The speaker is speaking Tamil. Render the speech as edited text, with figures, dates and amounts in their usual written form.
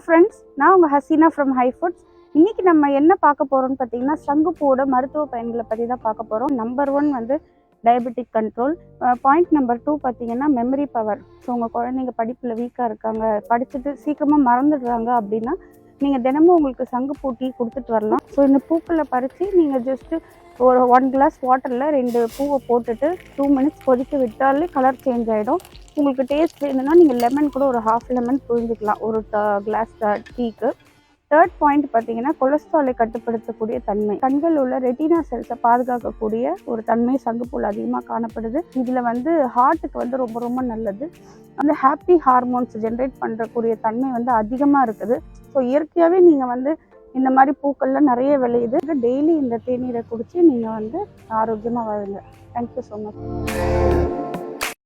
ஃப்ரெண்ட்ஸ், நான் உங்கள் ஹசீனா ஃப்ரம் ஹை ஃபுட்ஸ். இன்றைக்கி நம்ம என்ன பார்க்க போகிறோம்னு பார்த்தீங்கன்னா, சங்குப்பூவோட மருத்துவ பயன்களை பற்றி தான் பார்க்க போகிறோம். நம்பர் 1 வந்து டயபெட்டிக் கண்ட்ரோல். பாயிண்ட் நம்பர் 2 பார்த்தீங்கன்னா மெமரி பவர். ஸோ உங்கள் குழந்தைங்க படிப்பில் வீக்காக இருக்காங்க, படிச்சுட்டு சீக்கிரமாக மறந்துடுறாங்க அப்படின்னா நீங்கள் தினமும் உங்களுக்கு சங்குப்பூ டீ கொடுத்துட்டு வரலாம். ஸோ இந்த பூக்களை பறித்து நீங்கள் ஜஸ்ட்டு ஒரு 1 கிளாஸ் வாட்டரில் 2 பூவை போட்டுட்டு 2 மினிட்ஸ் கொதிக்க விட்டாலே கலர் சேஞ்ச் ஆகிடும். உங்களுக்கு டேஸ்ட் வேணும்னா நீங்கள் லெமன் கூட ஒரு ½ லெமன் புழிஞ்சிக்கலாம் ஒரு கிளாஸ் டீக்கு. தேர்ட் பாயிண்ட் பார்த்தீங்கன்னா கொலஸ்ட்ராலை கட்டுப்படுத்தக்கூடிய தன்மை. கண்கள் உள்ள ரெட்டினா செல்ஸை பாதுகாக்கக்கூடிய ஒரு தன்மை சங்குப்பூவில் அதிகமாக காணப்படுது. இதில் வந்து ஹார்ட்டுக்கு வந்து ரொம்ப ரொம்ப நல்லது. அந்த ஹாப்பி ஹார்மோன்ஸ் ஜென்ரேட் பண்ணுறக்கூடிய தன்மை வந்து அதிகமாக இருக்குது. ஸோ இயற்கையாகவே நீங்கள் வந்து இந்த மாதிரி பூக்கள்லாம் நிறைய விளையுது. டெய்லி இந்த தேநீரை குடித்து நீங்கள் வந்து ஆரோக்கியமாக வாழுங்க. Thank you so much.